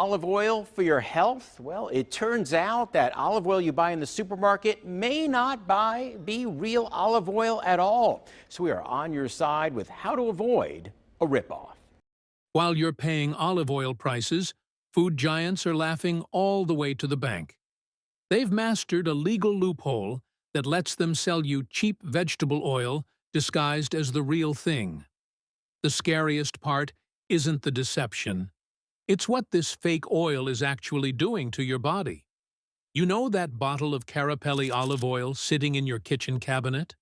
olive oil for your health? Well, it turns out that olive oil you buy in the supermarket may not be real olive oil at all. So we are on your side with how to avoid a ripoff. While you're paying olive oil prices, food giants are laughing all the way to the bank. They've mastered a legal loophole that lets them sell you cheap vegetable oil disguised as the real thing. The scariest part isn't the deception. It's what this fake oil is actually doing to your body. You know that bottle of Carapelli olive oil sitting in your kitchen cabinet?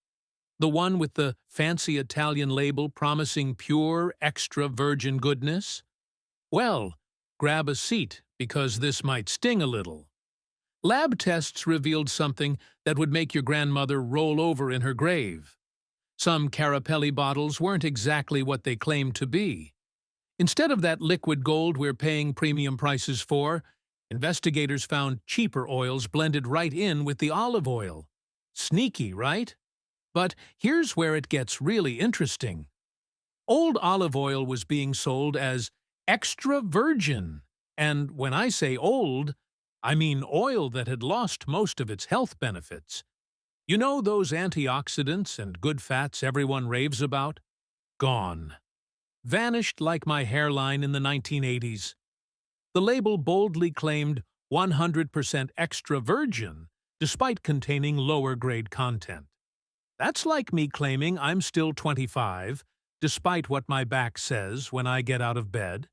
The one with the fancy Italian label promising pure, extra virgin goodness? Well, grab a seat because this might sting a little. Lab tests revealed something that would make your grandmother roll over in her grave. Some Carapelli bottles weren't exactly what they claimed to be. Instead of that liquid gold we're paying premium prices for, investigators found cheaper oils blended right in with the olive oil. Sneaky, right? But here's where it gets really interesting. Old olive oil was being sold as extra virgin, and when I say old, I mean oil that had lost most of its health benefits. You know those antioxidants and good fats everyone raves about? Gone. Vanished like my hairline in the 1980s. The label boldly claimed 100% extra virgin, despite containing lower-grade content. That's like me claiming I'm still 25, despite what my back says when I get out of bed.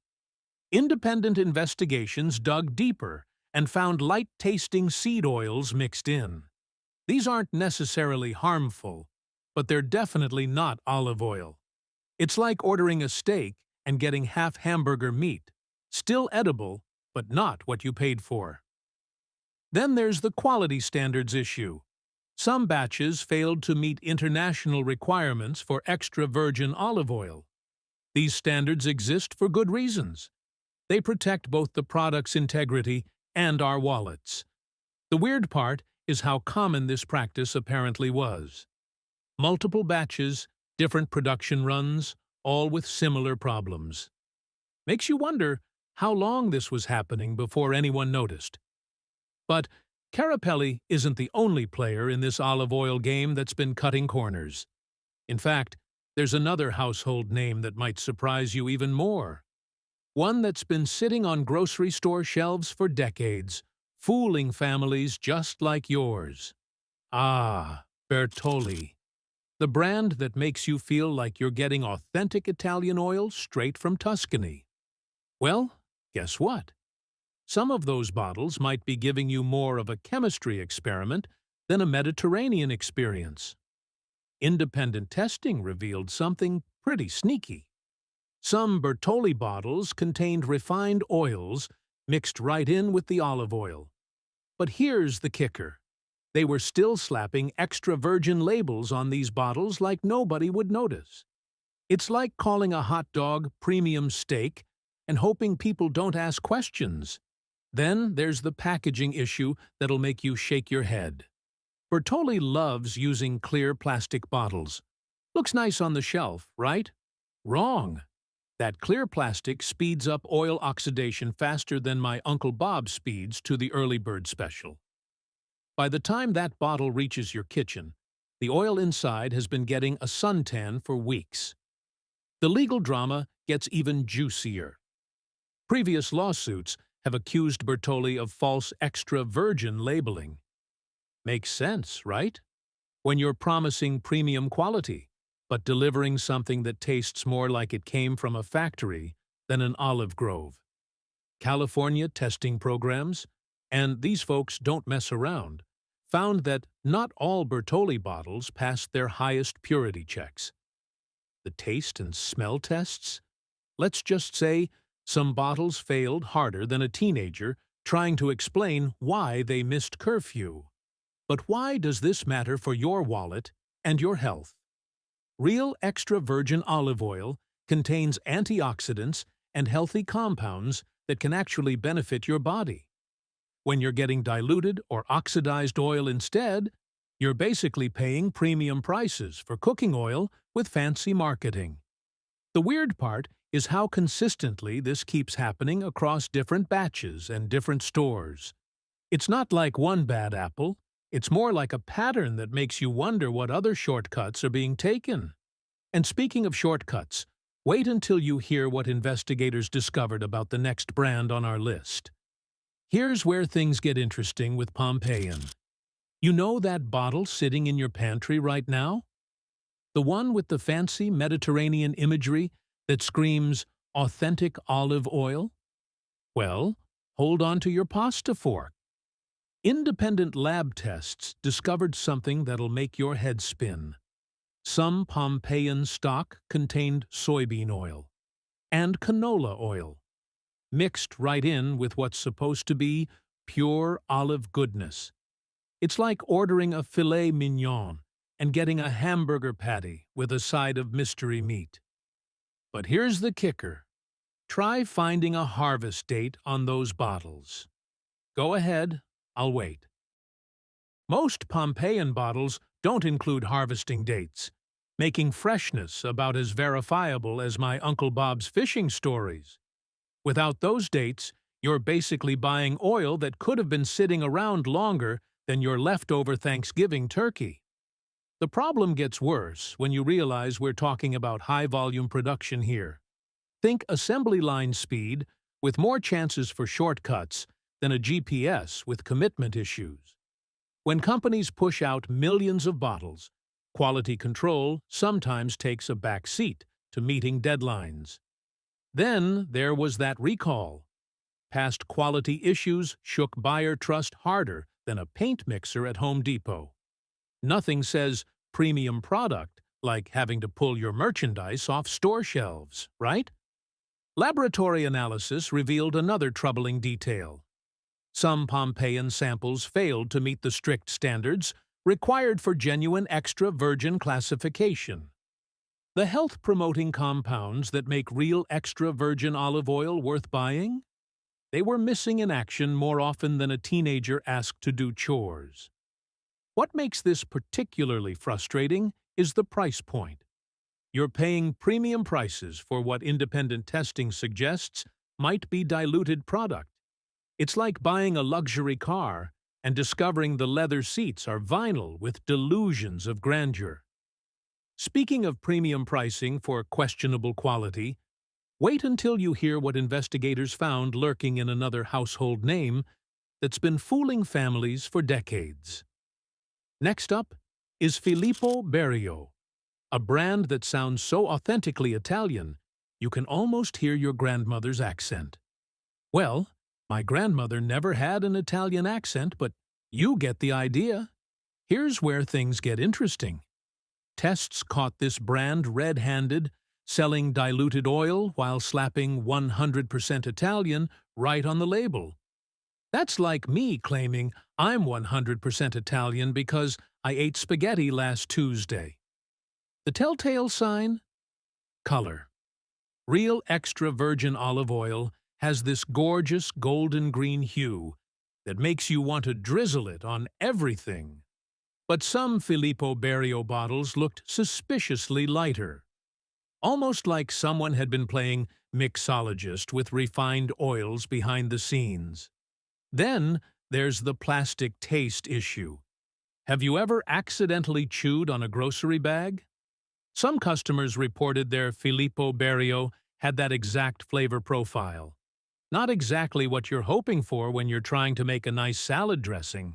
Independent investigations dug deeper and found light-tasting seed oils mixed in. These aren't necessarily harmful, but they're definitely not olive oil. It's like ordering a steak and getting half hamburger meat. Still edible, but not what you paid for. Then there's the quality standards issue. Some batches failed to meet international requirements for extra virgin olive oil. These standards exist for good reasons. They protect both the product's integrity and our wallets. The weird part is how common this practice apparently was. Multiple batches, different production runs, all with similar problems. Makes you wonder how long this was happening before anyone noticed. But Carapelli isn't the only player in this olive oil game that's been cutting corners. In fact, there's another household name that might surprise you even more. One that's been sitting on grocery store shelves for decades, fooling families just like yours. Ah, Bertolli. The brand that makes you feel like you're getting authentic Italian oil straight from Tuscany. Well, guess what? Some of those bottles might be giving you more of a chemistry experiment than a Mediterranean experience. Independent testing revealed something pretty sneaky. Some Bertolli bottles contained refined oils mixed right in with the olive oil. But here's the kicker. They were still slapping extra virgin labels on these bottles like nobody would notice. It's like calling a hot dog premium steak and hoping people don't ask questions. Then there's the packaging issue that'll make you shake your head. Bertolli loves using clear plastic bottles. Looks nice on the shelf, right? Wrong. That clear plastic speeds up oil oxidation faster than my Uncle Bob speeds to the early bird special. By the time that bottle reaches your kitchen, the oil inside has been getting a suntan for weeks. The legal drama gets even juicier. Previous lawsuits have accused Bertolli of false extra virgin labeling. Makes sense, right? When you're promising premium quality, but delivering something that tastes more like it came from a factory than an olive grove. California testing programs, and these folks don't mess around, found that not all Bertolli bottles passed their highest purity checks. The taste and smell tests? Let's just say some bottles failed harder than a teenager trying to explain why they missed curfew. But why does this matter for your wallet and your health? Real extra virgin olive oil contains antioxidants and healthy compounds that can actually benefit your body. When you're getting diluted or oxidized oil instead, you're basically paying premium prices for cooking oil with fancy marketing. The weird part is how consistently this keeps happening across different batches and different stores. It's not like one bad apple, it's more like a pattern that makes you wonder what other shortcuts are being taken. And speaking of shortcuts, wait until you hear what investigators discovered about the next brand on our list. Here's where things get interesting with Pompeian. You know that bottle sitting in your pantry right now? The one with the fancy Mediterranean imagery that screams authentic olive oil? Well, hold on to your pasta fork. Independent lab tests discovered something that'll make your head spin. Some Pompeian stock contained soybean oil and canola oil, mixed right in with what's supposed to be pure olive goodness. It's like ordering a filet mignon and getting a hamburger patty with a side of mystery meat. But here's the kicker. Try finding a harvest date on those bottles. Go ahead, I'll wait. Most Pompeian bottles don't include harvesting dates, making freshness about as verifiable as my Uncle Bob's fishing stories. Without those dates, you're basically buying oil that could have been sitting around longer than your leftover Thanksgiving turkey. The problem gets worse when you realize we're talking about high-volume production here. Think assembly line speed with more chances for shortcuts than a GPS with commitment issues. When companies push out millions of bottles, quality control sometimes takes a back seat to meeting deadlines. Then there was that recall. Past quality issues shook buyer trust harder than a paint mixer at Home Depot. Nothing says premium product like having to pull your merchandise off store shelves, right? Laboratory analysis revealed another troubling detail. Some Pompeian samples failed to meet the strict standards required for genuine extra virgin classification. The health-promoting compounds that make real extra virgin olive oil worth buying? They were missing in action more often than a teenager asked to do chores. What makes this particularly frustrating is the price point. You're paying premium prices for what independent testing suggests might be diluted product. It's like buying a luxury car and discovering the leather seats are vinyl with delusions of grandeur. Speaking of premium pricing for questionable quality, wait until you hear what investigators found lurking in another household name that's been fooling families for decades. Next up is Filippo Berio, a brand that sounds so authentically Italian, you can almost hear your grandmother's accent. Well, my grandmother never had an Italian accent, but you get the idea. Here's where things get interesting. Tests caught this brand red-handed, selling diluted oil while slapping 100% Italian right on the label. That's like me claiming I'm 100% Italian because I ate spaghetti last Tuesday. The telltale sign? Color. Real extra virgin olive oil has this gorgeous golden green hue that makes you want to drizzle it on everything. But some Filippo Berio bottles looked suspiciously lighter. Almost like someone had been playing mixologist with refined oils behind the scenes. Then there's the plastic taste issue. Have you ever accidentally chewed on a grocery bag? Some customers reported their Filippo Berio had that exact flavor profile. Not exactly what you're hoping for when you're trying to make a nice salad dressing.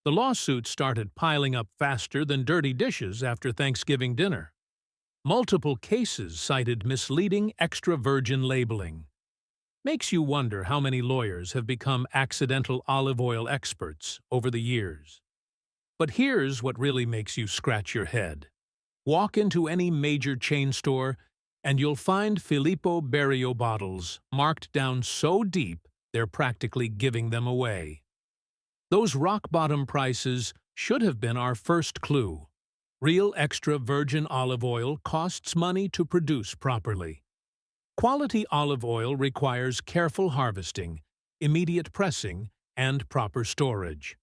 The lawsuits started piling up faster than dirty dishes after Thanksgiving dinner. Multiple cases cited misleading extra virgin labeling. Makes you wonder how many lawyers have become accidental olive oil experts over the years. But here's what really makes you scratch your head. Walk into any major chain store, and you'll find Filippo Berio bottles marked down so deep they're practically giving them away. Those rock-bottom prices should have been our first clue. Real extra virgin olive oil costs money to produce properly. Quality olive oil requires careful harvesting, immediate pressing, and proper storage.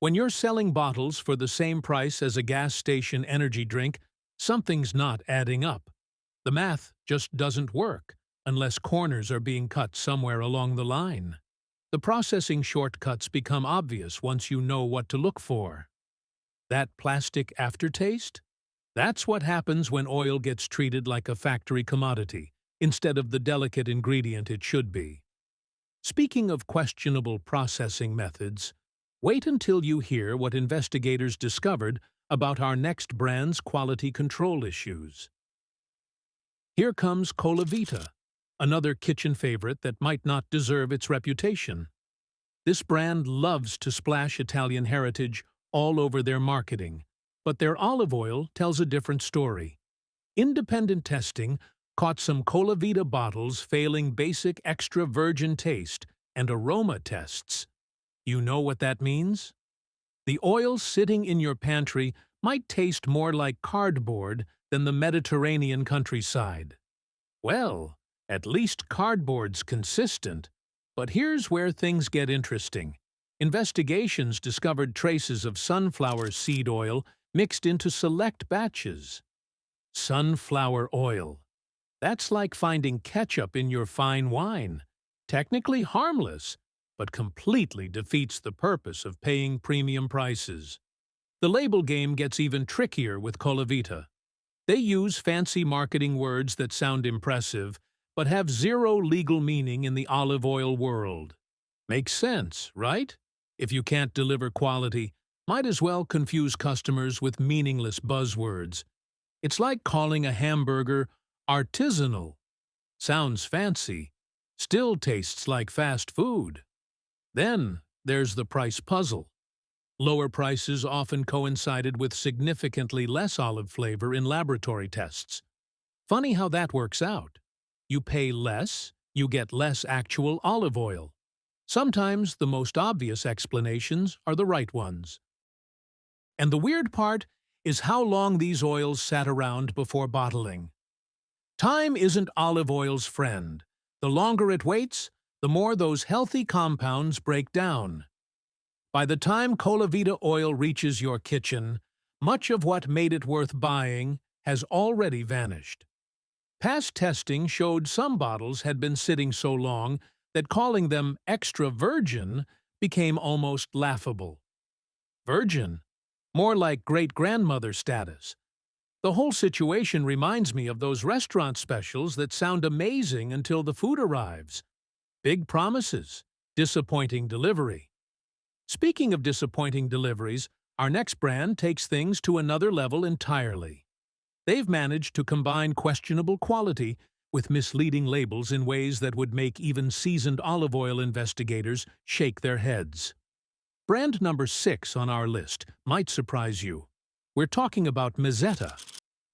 When you're selling bottles for the same price as a gas station energy drink, something's not adding up. The math just doesn't work unless corners are being cut somewhere along the line. The processing shortcuts become obvious once you know what to look for. That plastic aftertaste? That's what happens when oil gets treated like a factory commodity instead of the delicate ingredient it should be. Speaking of questionable processing methods, wait until you hear what investigators discovered about our next brand's quality control issues. Here comes Colavita, another kitchen favorite that might not deserve its reputation. This brand loves to splash Italian heritage all over their marketing, but their olive oil tells a different story. Independent testing caught some Colavita bottles failing basic extra virgin taste and aroma tests. You know what that means? The oil sitting in your pantry might taste more like cardboard than the Mediterranean countryside. Well, at least cardboard's consistent. But here's where things get interesting. Investigations discovered traces of sunflower seed oil mixed into select batches. Sunflower oil. That's like finding ketchup in your fine wine. Technically harmless, but completely defeats the purpose of paying premium prices. The label game gets even trickier with Colavita. They use fancy marketing words that sound impressive, but have zero legal meaning in the olive oil world. Makes sense, right? If you can't deliver quality, might as well confuse customers with meaningless buzzwords. It's like calling a hamburger artisanal. Sounds fancy, still tastes like fast food. Then there's the price puzzle. Lower prices often coincided with significantly less olive flavor in laboratory tests. Funny how that works out. You pay less, you get less actual olive oil. Sometimes the most obvious explanations are the right ones. And the weird part is how long these oils sat around before bottling. Time isn't olive oil's friend. The longer it waits, the more those healthy compounds break down. By the time Colavita oil reaches your kitchen, much of what made it worth buying has already vanished. Past testing showed some bottles had been sitting so long that calling them extra virgin became almost laughable. Virgin? More like great-grandmother status. The whole situation reminds me of those restaurant specials that sound amazing until the food arrives. Big promises, disappointing delivery. Speaking of disappointing deliveries, our next brand takes things to another level entirely. They've managed to combine questionable quality with misleading labels in ways that would make even seasoned olive oil investigators shake their heads. Brand number 6 on our list might surprise you. We're talking about Mezzetta.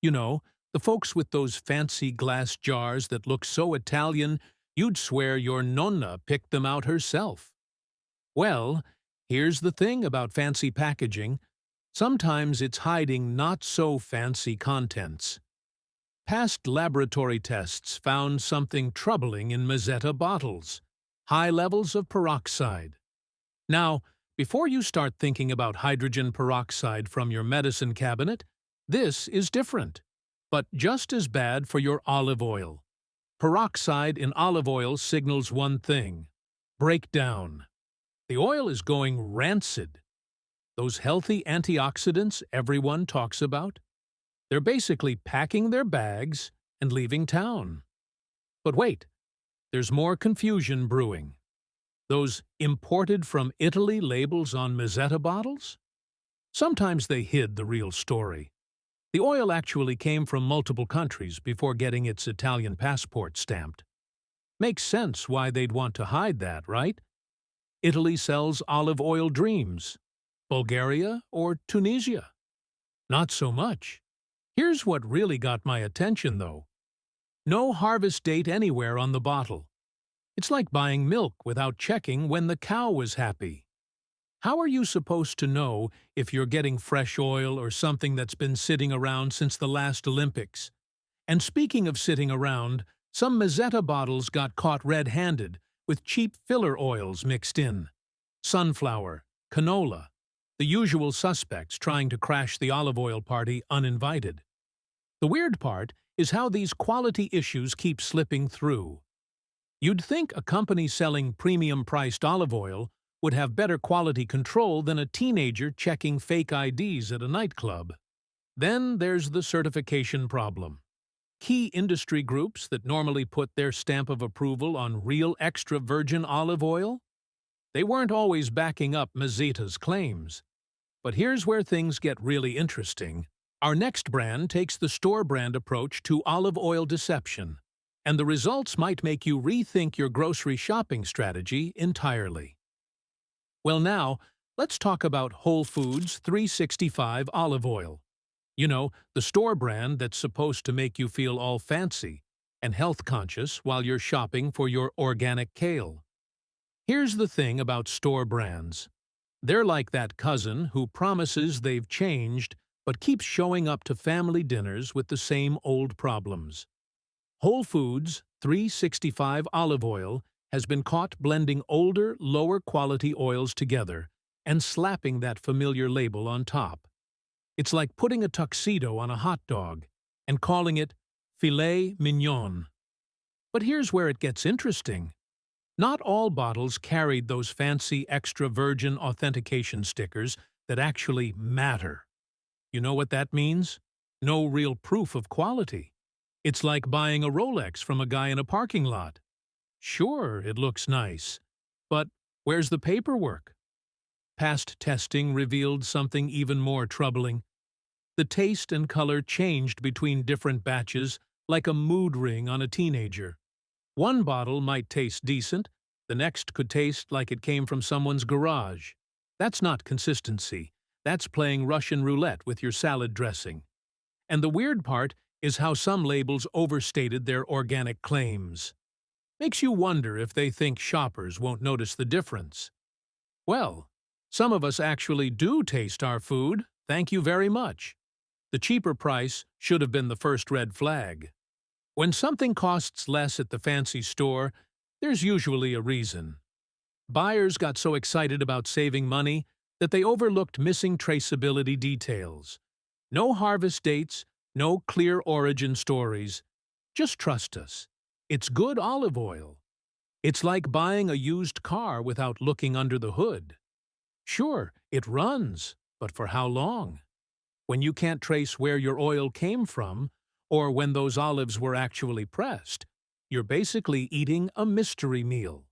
You know, the folks with those fancy glass jars that look so Italian you'd swear your nonna picked them out herself. Well, here's the thing about fancy packaging. Sometimes it's hiding not-so-fancy contents. Past laboratory tests found something troubling in Mezzetta bottles: high levels of peroxide. Now, before you start thinking about hydrogen peroxide from your medicine cabinet, this is different, but just as bad for your olive oil. Peroxide in olive oil signals one thing: breakdown. The oil is going rancid. Those healthy antioxidants everyone talks about? They're basically packing their bags and leaving town. But wait, there's more confusion brewing. Those imported from Italy labels on Mezzetta bottles? Sometimes they hid the real story. The oil actually came from multiple countries before getting its Italian passport stamped. Makes sense why they'd want to hide that, right? Italy sells olive oil dreams. Bulgaria or Tunisia? Not so much. Here's what really got my attention, though. No harvest date anywhere on the bottle. It's like buying milk without checking when the cow was happy. How are you supposed to know if you're getting fresh oil or something that's been sitting around since the last Olympics? And speaking of sitting around, some Mezzetta bottles got caught red-handed with cheap filler oils mixed in. Sunflower, canola, the usual suspects trying to crash the olive oil party uninvited. The weird part is how these quality issues keep slipping through. You'd think a company selling premium-priced olive oil would have better quality control than a teenager checking fake IDs at a nightclub. Then there's the certification problem. Key industry groups that normally put their stamp of approval on real extra virgin olive oil, they weren't always backing up Mazeta's claims. But here's where things get really interesting. Our next brand takes the store brand approach to olive oil deception, and the results might make you rethink your grocery shopping strategy entirely. Well, now, let's talk about Whole Foods 365 olive oil. You know, the store brand that's supposed to make you feel all fancy and health-conscious while you're shopping for your organic kale. Here's the thing about store brands. They're like that cousin who promises they've changed but keeps showing up to family dinners with the same old problems. Whole Foods 365 olive oil has been caught blending older, lower-quality oils together and slapping that familiar label on top. It's like putting a tuxedo on a hot dog and calling it filet mignon. But here's where it gets interesting. Not all bottles carried those fancy extra virgin authentication stickers that actually matter. You know what that means? No real proof of quality. It's like buying a Rolex from a guy in a parking lot. Sure, it looks nice, but where's the paperwork? Past testing revealed something even more troubling. The taste and color changed between different batches like a mood ring on a teenager. One bottle might taste decent, the next could taste like it came from someone's garage. That's not consistency. That's playing Russian roulette with your salad dressing. And the weird part is how some labels overstated their organic claims. Makes you wonder if they think shoppers won't notice the difference. Well, some of us actually do taste our food, thank you very much. The cheaper price should have been the first red flag. When something costs less at the fancy store, there's usually a reason. Buyers got so excited about saving money that they overlooked missing traceability details. No harvest dates, no clear origin stories. Just trust us. It's good olive oil. It's like buying a used car without looking under the hood. Sure, it runs, but for how long? When you can't trace where your oil came from, or when those olives were actually pressed, you're basically eating a mystery meal.